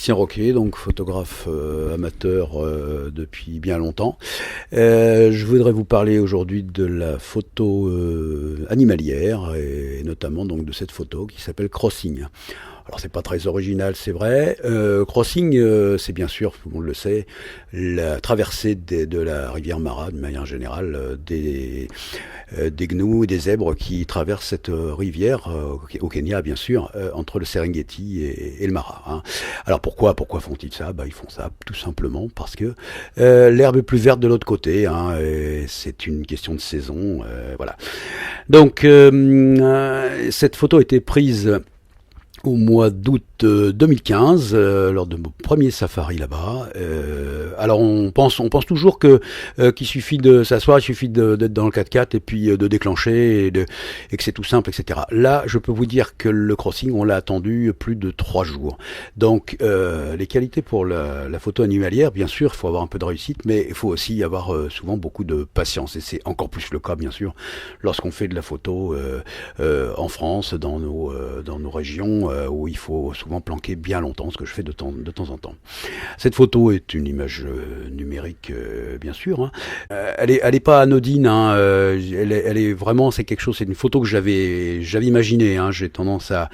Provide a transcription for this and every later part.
Bastien Roquet, donc photographe amateur depuis bien longtemps. Je voudrais vous parler aujourd'hui de la photo animalière et notamment donc de cette photo qui s'appelle Crossing. Alors c'est pas très original, c'est vrai. Crossing, c'est bien sûr, tout le monde le sait, la traversée de la rivière Mara, de manière générale, des gnous et des zèbres qui traversent cette rivière au Kenya, bien sûr, entre le Serengeti et le Mara. Hein. Alors pourquoi font-ils ça? Ils font ça tout simplement parce que l'herbe est plus verte de l'autre côté. Hein, et c'est une question de saison, voilà. Donc cette photo a été prise au mois d'août 2015, lors de mon premier safari là-bas. Alors on pense toujours qu'il suffit de s'asseoir, il suffit d'être dans le 4x4 et puis de déclencher et que c'est tout simple, etc. Là, je peux vous dire que le crossing, on l'a attendu plus de 3 jours. Donc les qualités pour la photo animalière, bien sûr, il faut avoir un peu de réussite, mais il faut aussi avoir souvent beaucoup de patience. Et c'est encore plus le cas, bien sûr, lorsqu'on fait de la photo en France, dans nos régions, où il faut souvent planquer bien longtemps, ce que je fais de temps en temps. Cette photo est une image numérique, bien sûr. Hein. Elle est pas anodine. Hein. Elle est vraiment, c'est quelque chose. C'est une photo que j'avais imaginée. Hein. J'ai tendance à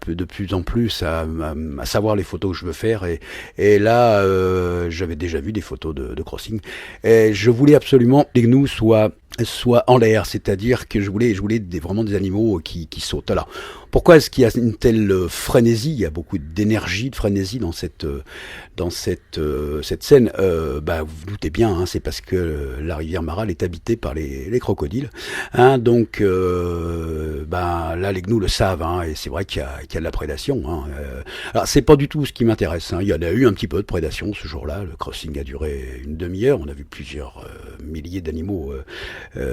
de plus en plus à savoir les photos que je veux faire. Et là, j'avais déjà vu des photos de crossing. Et je voulais absolument que les gnous soient en l'air, c'est-à-dire que je voulais vraiment des animaux qui sautent. Alors, pourquoi est-ce qu'il y a une telle frénésie? Il y a beaucoup d'énergie, de frénésie dans cette scène. Vous vous doutez bien, hein, c'est parce que la rivière Mara est habitée par les crocodiles. Hein, donc là, les gnous le savent, hein, et c'est vrai qu'il y a de la prédation. Hein. Alors, c'est pas du tout ce qui m'intéresse. Hein. Il y en a eu un petit peu de prédation ce jour-là. Le crossing a duré une demi-heure. On a vu plusieurs milliers d'animaux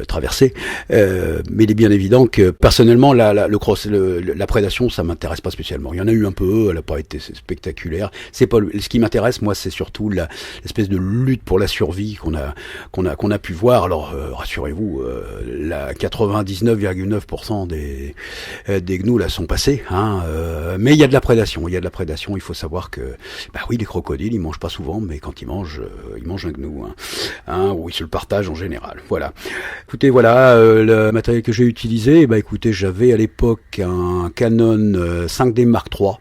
traversée, mais il est bien évident que personnellement la prédation ça m'intéresse pas spécialement. Il y en a eu un peu, elle n'a pas été spectaculaire. C'est pas ce qui m'intéresse, moi, c'est surtout l'espèce de lutte pour la survie qu'on a pu voir. Alors rassurez-vous, la 99,9% des gnous là sont passés, hein, mais il y a de la prédation. Il faut savoir que oui, les crocodiles ils mangent pas souvent, mais quand ils mangent un gnou, hein, ou ils se le partagent en général. Voilà. Écoutez, voilà, le matériel que j'ai utilisé, écoutez, j'avais à l'époque un Canon 5D Mark III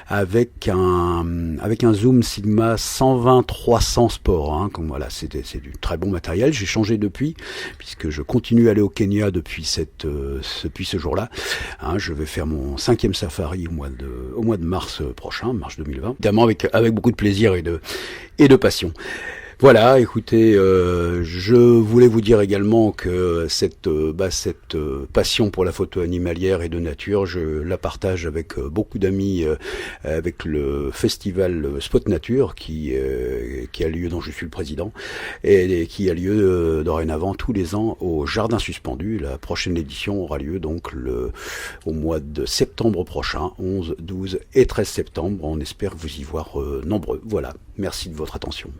avec un zoom Sigma 120-300 Sport. Hein, comme voilà, c'est du très bon matériel. J'ai changé depuis, puisque je continue à aller au Kenya depuis ce jour-là. Hein, je vais faire mon 5e safari au mois de mars prochain, mars 2020, évidemment avec beaucoup de plaisir et de passion. Voilà, écoutez, je voulais vous dire également que cette passion pour la photo animalière et de nature, je la partage avec beaucoup d'amis, avec le festival Spot Nature qui a lieu, dont je suis le président, et qui a lieu dorénavant tous les ans au Jardin Suspendu. La prochaine édition aura lieu donc au mois de septembre prochain, 11, 12 et 13 septembre. On espère vous y voir nombreux. Voilà, merci de votre attention.